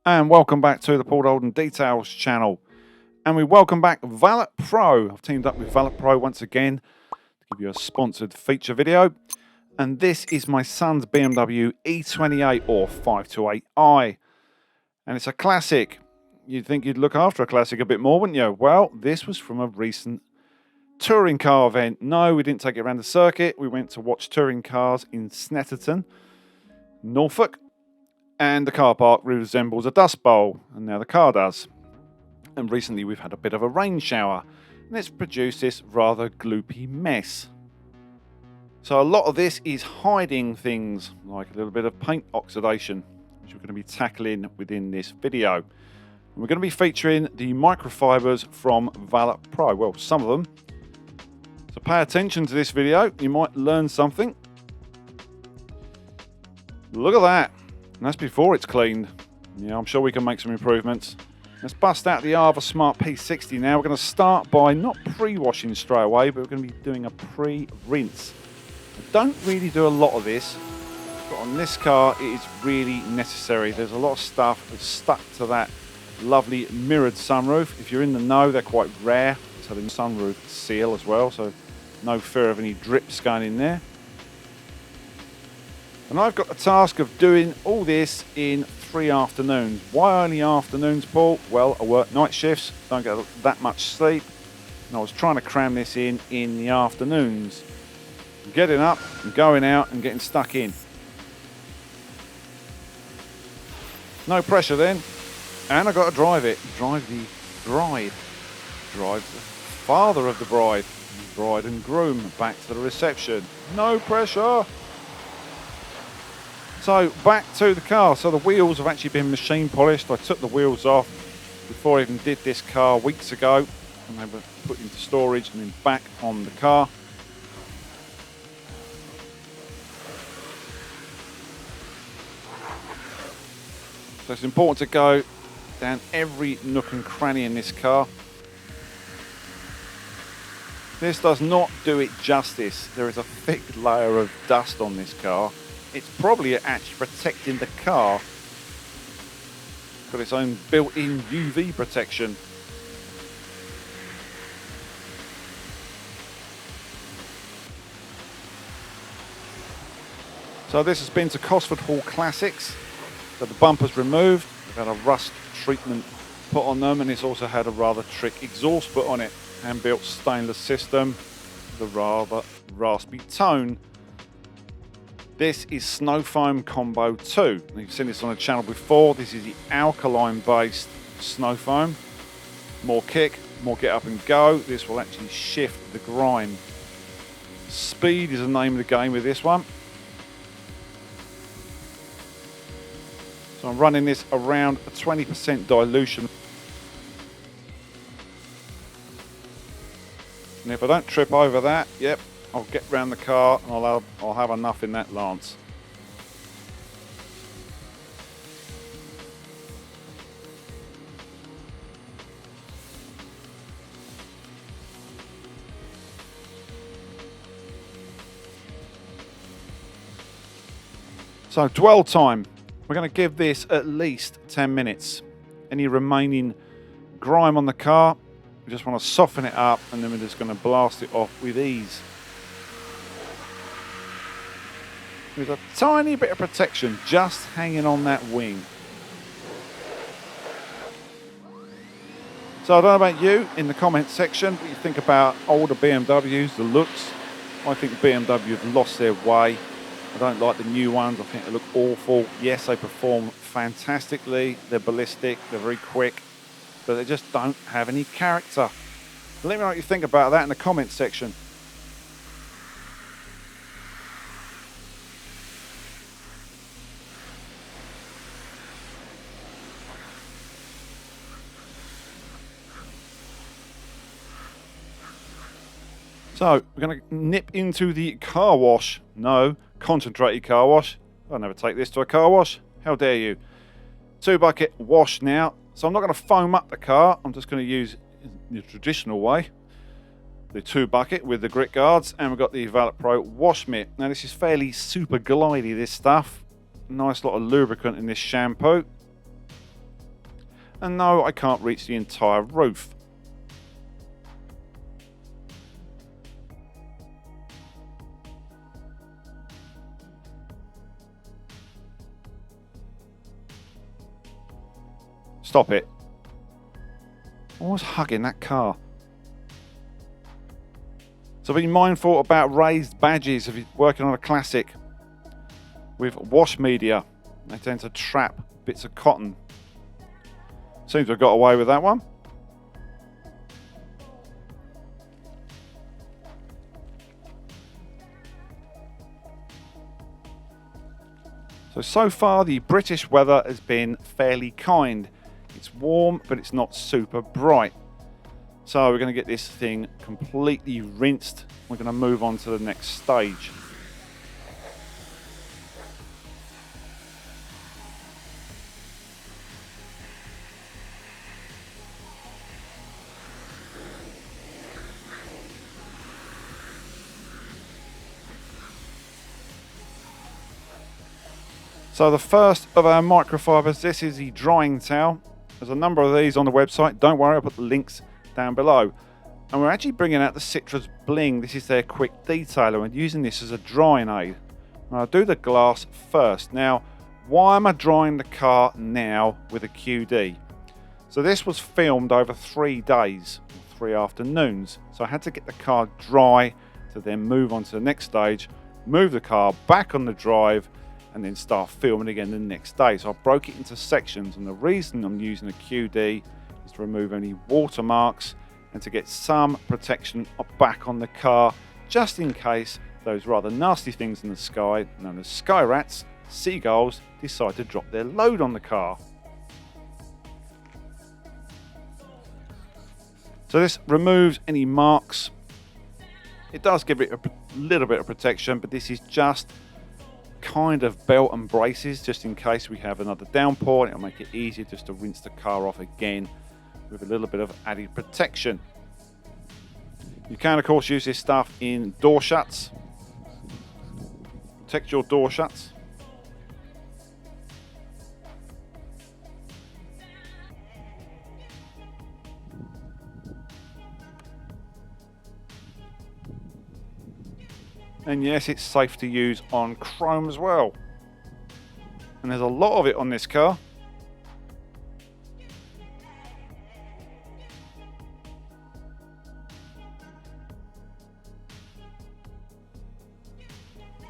And welcome back to the Paul Dolden Details channel. And we welcome back Valetpro. I've teamed up with Valetpro once again to give you a sponsored feature video. And this is my son's BMW E28 or 528i. And it's a classic. You'd think you'd look after a classic a bit more, wouldn't you? Well, this was from a recent touring car event. No, we didn't take it around the circuit. We went to watch touring cars in Snetterton, Norfolk. And the car park resembles a dust bowl, and now the car does. And recently we've had a bit of a rain shower, and it's produced this rather gloopy mess. So a lot of this is hiding things, like a little bit of paint oxidation, which we're going to be tackling within this video. And we're going to be featuring the microfibers from Valetpro, well, some of them. So pay attention to this video, you might learn something. Look at that. And that's before it's cleaned. Yeah, I'm sure we can make some improvements. Let's bust out the Arva Smart P60 now. We're going to start by not pre-washing straight away, but we're going to be doing a pre-rinse. I don't really do a lot of this, but on this car it is really necessary. There's a lot of stuff that's stuck to that lovely mirrored sunroof. If you're in the know, they're quite rare. So the sunroof seal as well, so no fear of any drips going in there. And I've got the task of doing all this in 3 afternoons. Why only afternoons, Paul? Well, I work night shifts, don't get that much sleep. And I was trying to cram this in the afternoons. Getting up and going out and getting stuck in. No pressure then. And I've got to drive it. Drive the bride. Drive the father of the bride. Bride and groom back to the reception. No pressure. So back to the car. So the wheels have actually been machine polished. I took the wheels off before I even did this car weeks ago, and they were put into storage and then back on the car. So it's important to go down every nook and cranny in this car. This does not do it justice. There is a thick layer of dust on this car. It's probably actually protecting the car. Got its own built-in UV protection. So this has been to Cosford Hall Classics. So the bumper's removed. We've had a rust treatment put on them, and it's also had a rather trick exhaust put on it. Hand-built stainless system, the rather raspy tone. This is Snow Foam Combo 2. You've seen this on the channel before. This is the alkaline-based Snow Foam. More kick, more get up and go. This will actually shift the grime. Speed is the name of the game with this one. So I'm running this around a 20% dilution. And if I don't trip over that, yep, I'll get round the car and I'll have enough in that lance. So dwell time, we're going to give this at least 10 minutes. Any remaining grime on the car, we just want to soften it up, and then we're just going to blast it off with ease. With a tiny bit of protection just hanging on that wing. So I don't know about you, in the comments section, what you think about older BMWs, the looks. I think BMW have lost their way. I don't like the new ones, I think they look awful. Yes, they perform fantastically, they're ballistic, they're very quick, but they just don't have any character. Let me know what you think about that in the comments section. So we're going to nip into the car wash. No, concentrated car wash. I'll never take this to a car wash. How dare you? 2-bucket wash now. So I'm not going to foam up the car. I'm just going to use the traditional way. The 2-bucket with the grit guards. And we've got the Valetpro wash mitt. Now this is fairly super glidey, this stuff. Nice lot of lubricant in this shampoo. And no, I can't reach the entire roof. Stop it. I was hugging that car. So be mindful about raised badges if you're working on a classic. With wash media, they tend to trap bits of cotton. Seems to have got away with that one. So far the British weather has been fairly kind. It's warm, but it's not super bright. So we're going to get this thing completely rinsed. We're going to move on to the next stage. So the first of our microfibers, this is the drying towel. There's a number of these on the website. Don't worry, I'll put the links down below. And we're actually bringing out the Citrus Bling. This is their quick detailer and using this as a drying aid. And I'll do the glass first. Now, why am I drying the car now with a QD? So this was filmed over 3 days, 3 afternoons. So I had to get the car dry to then move on to the next stage, move the car back on the drive, and then start filming again the next day. So I broke it into sections, and the reason I'm using a QD is to remove any watermarks and to get some protection back on the car, just in case those rather nasty things in the sky, known as sky rats, seagulls, decide to drop their load on the car. So this removes any marks. It does give it a little bit of protection, but this is just kind of belt and braces, just in case we have another downpour. It'll make it easier just to rinse the car off again with a little bit of added protection. You can of course use this stuff in door shuts. Protect your door shuts. And yes, it's safe to use on chrome as well. And there's a lot of it on this car.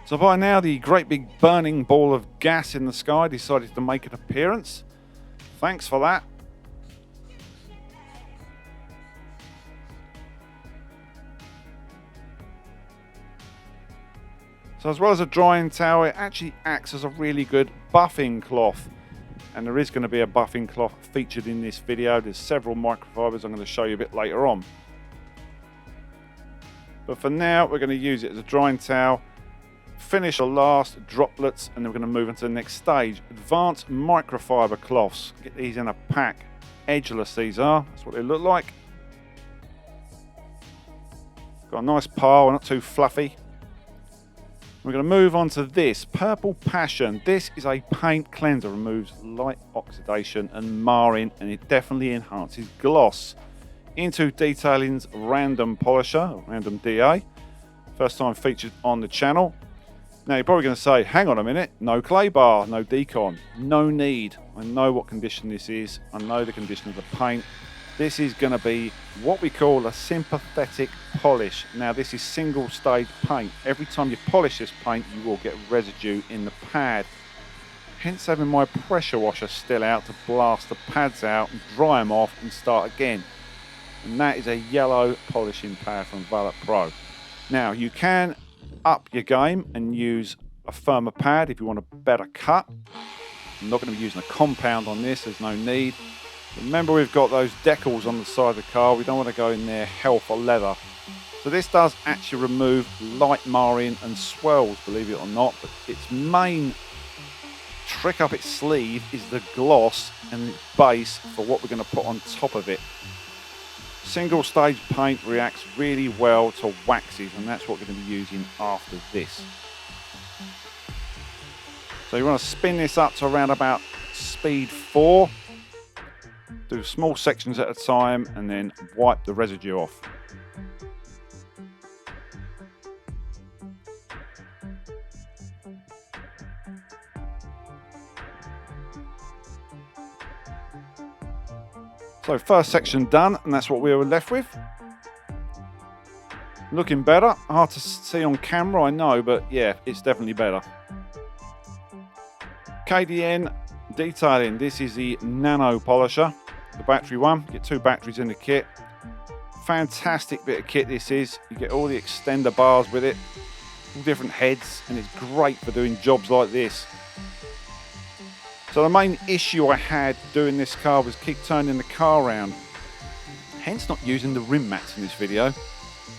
So by now, the great big burning ball of gas in the sky decided to make an appearance. Thanks for that. So as well as a drying towel, it actually acts as a really good buffing cloth. And there is going to be a buffing cloth featured in this video. There's several microfibers I'm going to show you a bit later on. But for now, we're going to use it as a drying towel, finish the last droplets, and then we're going to move on to the next stage. Advanced microfiber cloths. Get these in a pack. Edgeless these are. That's what they look like. Got a nice pile, not too fluffy. We're going to move on to this Purple Passion. This is a paint cleanser, removes light oxidation and marring, and it definitely enhances gloss. Into Detailing's Random Polisher, Random DA. First time featured on the channel. Now you're probably going to say, hang on a minute, no clay bar, no decon. No need. I know what condition this is. I know the condition of the paint. This is going to be what we call a sympathetic polish. Now this is single stage paint. Every time you polish this paint, you will get residue in the pad. Hence having my pressure washer still out to blast the pads out and dry them off and start again. And that is a yellow polishing pad from Valetpro. Now you can up your game and use a firmer pad if you want a better cut. I'm not going to be using a compound on this, there's no need. Remember, we've got those decals on the side of the car. We don't want to go in there hell for leather. So this does actually remove light marring and swirls, believe it or not. But its main trick up its sleeve is the gloss and the base for what we're going to put on top of it. Single stage paint reacts really well to waxes, and that's what we're going to be using after this. So So you want to spin this up to around about speed 4. Do small sections at a time and then wipe the residue off. So first section done, and that's what we were left with. Looking better. Hard to see on camera, I know, but yeah, it's definitely better. KDN detailing. This is the Nano polisher, the battery one. Get 2 batteries in the kit. Fantastic bit of kit this is. You get all the extender bars with it, all different heads, and it's great for doing jobs like this. So the main issue I had doing this car was keep turning the car around. Hence not using the rim mats in this video.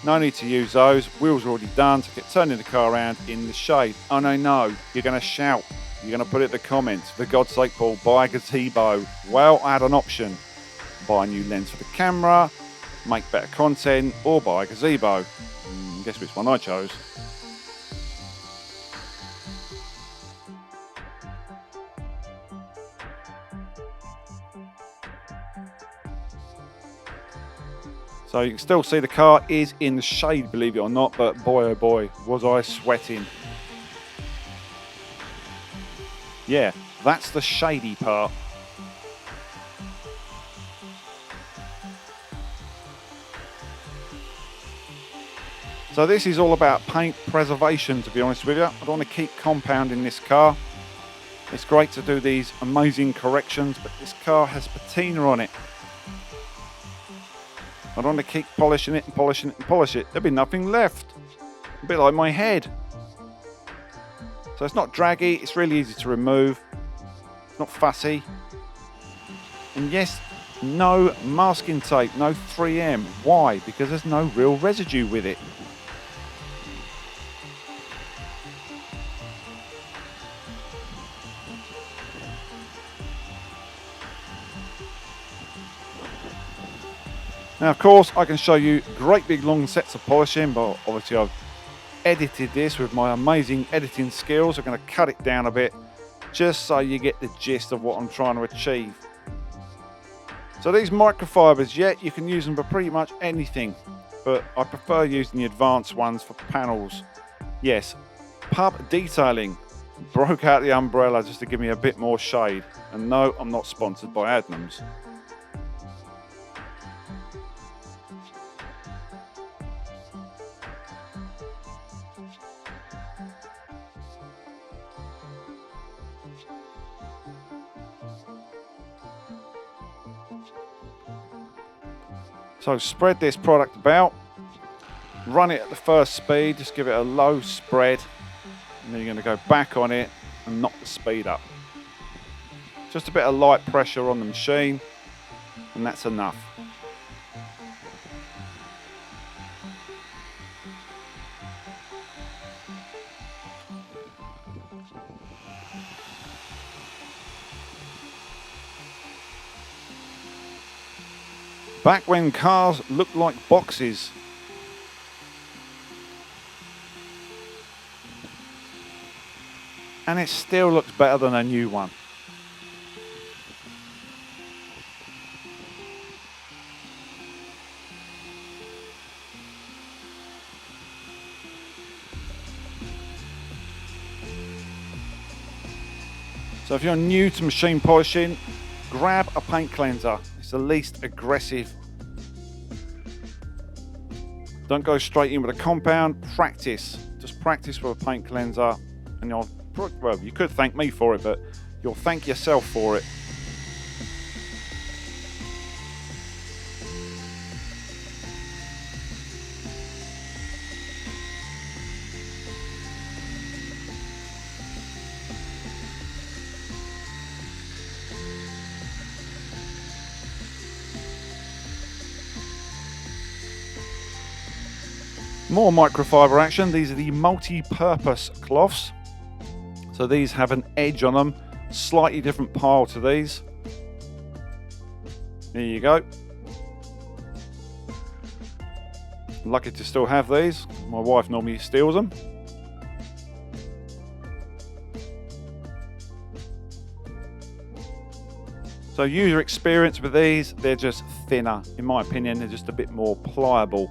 No need to use those. Wheels are already done, so get turning the car around in the shade. Oh no, you're going to shout. You're going to put it in the comments. For God's sake, Paul, buy a gazebo. Well, I had an option. Buy a new lens for the camera, make better content, or buy a gazebo. Guess which one I chose. So you can still see the car is in the shade, believe it or not, but boy oh boy, was I sweating. Yeah, that's the shady part. So this is all about paint preservation, to be honest with you. I don't want to keep compounding this car. It's great to do these amazing corrections, but this car has patina on it. I don't want to keep polishing it and polishing it and polish it. There'll be nothing left. A bit like my head. So it's not draggy, it's really easy to remove. It's not fussy. And yes, no masking tape, no 3M. Why? Because there's no real residue with it. Now, of course, I can show you great big long sets of polishing, but obviously I've edited this with my amazing editing skills. I'm going to cut it down a bit just so you get the gist of what I'm trying to achieve. So these microfibers, yeah, you can use them for pretty much anything, but I prefer using the advanced ones for panels. Yes, pub detailing. Broke out the umbrella just to give me a bit more shade. And no, I'm not sponsored by Adnams. So spread this product about, run it at the first speed, just give it a low spread, and then you're going to go back on it and knock the speed up. Just a bit of light pressure on the machine, and that's enough. Back when cars looked like boxes. And it still looks better than a new one. So if you're new to machine polishing, grab a paint cleanser. It's the least aggressive. Don't go straight in with a compound. Practice. Just practice with a paint cleanser, and you'll, well, you could thank me for it, but you'll thank yourself for it. More microfiber action. These are the multi-purpose cloths. So these have an edge on them, slightly different pile to these. There you go. Lucky to still have these. My wife normally steals them. So user experience with these, they're just thinner. In my opinion, they're just a bit more pliable.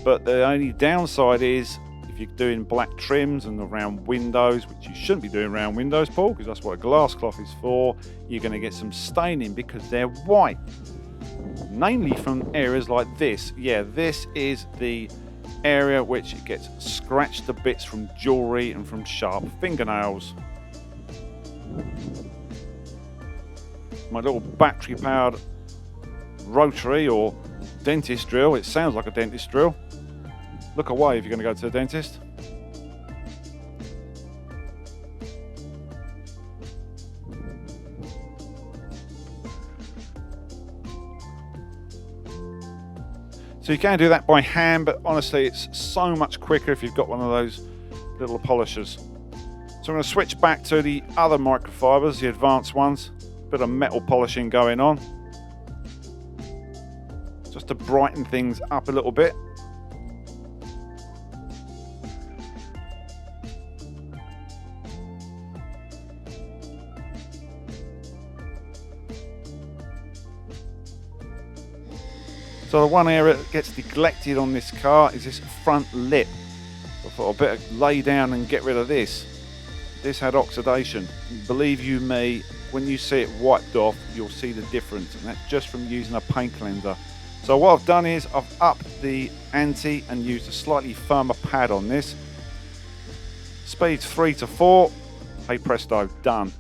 But the only downside is, if you're doing black trims and around windows, which you shouldn't be doing around windows, Paul, because that's what a glass cloth is for, you're going to get some staining because they're white. Namely from areas like this. Yeah, this is the area which it gets scratched to bits from jewellery and from sharp fingernails. My little battery powered rotary or dentist drill, it sounds like a dentist drill. Look away if you're going to go to the dentist. So you can do that by hand, but honestly it's so much quicker if you've got one of those little polishers. So I'm going to switch back to the other microfibers, the advanced ones. Bit of metal polishing going on, just to brighten things up a little bit. So the one area that gets neglected on this car is this front lip. I thought I'd better lay down and get rid of this. This had oxidation. Believe you me, when you see it wiped off, you'll see the difference, and that's just from using a paint cleanser. So what I've done is I've upped the ante and used a slightly firmer pad on this. Speed's 3 to 4. Hey presto, done.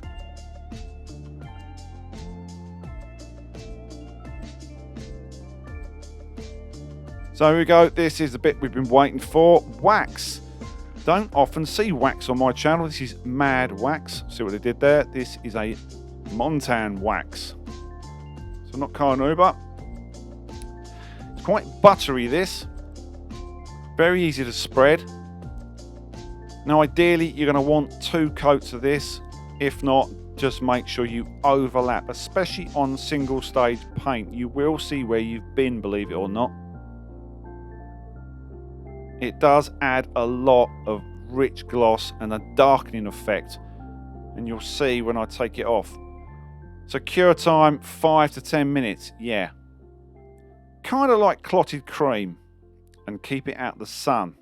So here we go, this is the bit we've been waiting for, wax. Don't often see wax on my channel. This is Mad Wax. See what they did there? This is a Montan wax. So not Carnauba. It's quite buttery, this. Very easy to spread. Now ideally you're going to want 2 coats of this. If not, just make sure you overlap, especially on single stage paint. You will see where you've been, believe it or not. It does add a lot of rich gloss and a darkening effect, and you'll see when I take it off. So cure time 5 to 10 minutes. Yeah, kind of like clotted cream, and keep it out the sun.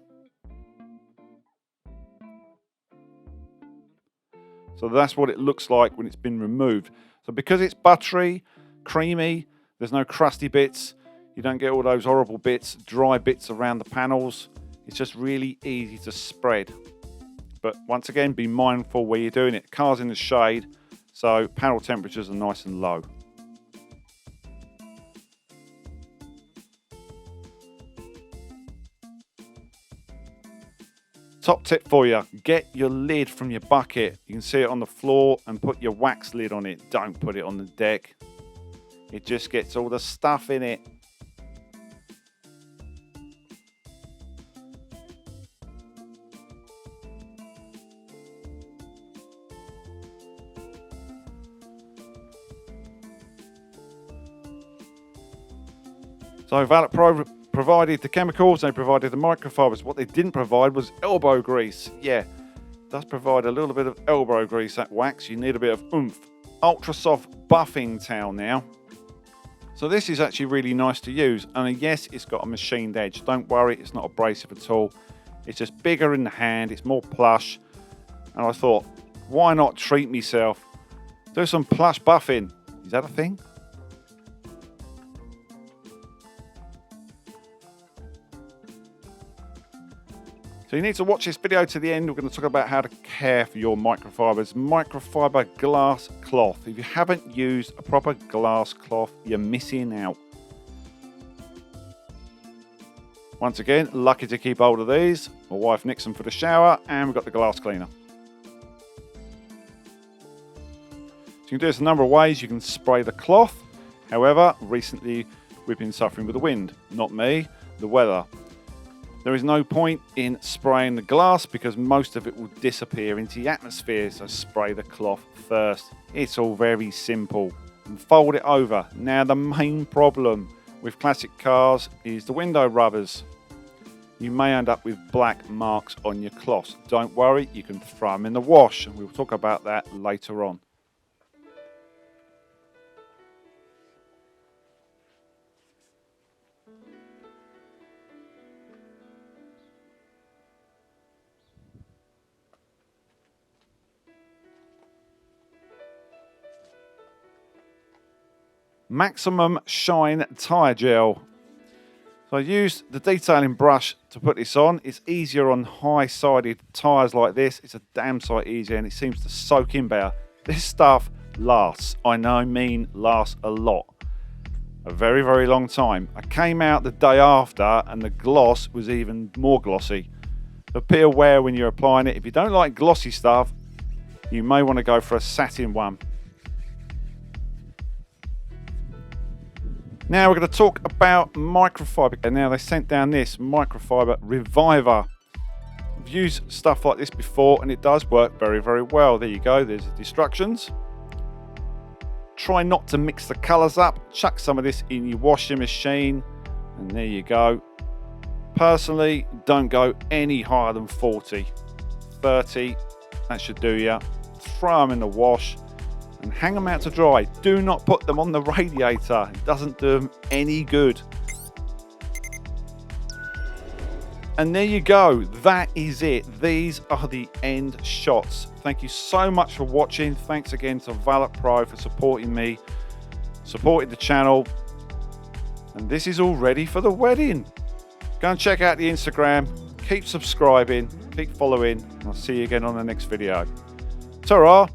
So that's what it looks like when it's been removed. So because it's buttery, creamy, there's no crusty bits, you don't get all those horrible bits, dry bits around the panels. It's just really easy to spread. But once again, be mindful where you're doing it. Car's in the shade, so panel temperatures are nice and low. Top tip for you, get your lid from your bucket. You can see it on the floor and put your wax lid on it. Don't put it on the deck. It just gets all the stuff in it. So Valetpro provided the chemicals, they provided the microfibers. What they didn't provide was elbow grease. Yeah, it does provide a little bit of elbow grease, that wax. You need a bit of oomph. Ultra soft buffing towel now. So this is actually really nice to use. And yes, it's got a machined edge. Don't worry, it's not abrasive at all. It's just bigger in the hand, it's more plush. And I thought, why not treat myself? Do some plush buffing. Is that a thing? So you need to watch this video to the end. We're going to talk about how to care for your microfibers. Microfiber glass cloth. If you haven't used a proper glass cloth, you're missing out. Once again, lucky to keep hold of these. My wife nicks them for the shower, and we've got the glass cleaner. So you can do this a number of ways. You can spray the cloth. However, recently we've been suffering with the wind. Not me, the weather. There is no point in spraying the glass because most of it will disappear into the atmosphere, so spray the cloth first. It's all very simple. And fold it over. Now the main problem with classic cars is the window rubbers. You may end up with black marks on your cloths. Don't worry, you can throw them in the wash, and we'll talk about that later on. Maximum Shine Tyre Gel. So I used the detailing brush to put this on. It's easier on high-sided tyres like this. It's a damn sight easier and it seems to soak in better. This stuff lasts. I mean lasts a lot. A very, very long time. I came out the day after and the gloss was even more glossy. So be aware when you're applying it. If you don't like glossy stuff, you may want to go for a satin one. Now we're going to talk about microfiber. And now they sent down this microfiber reviver. I've used stuff like this before and it does work very, very well. There you go, there's the instructions. Try not to mix the colours up. Chuck some of this in your washing machine and there you go. Personally, don't go any higher than 40. 30, that should do you. Throw them in the wash and hang them out to dry. Do not put them on the radiator. It doesn't do them any good. And there you go. That is it. These are the end shots. Thank you so much for watching. Thanks again to Valetpro for supporting me, supporting the channel. And this is all ready for the wedding. Go and check out the Instagram. Keep subscribing, keep following. And I'll see you again on the next video. Ta-ra!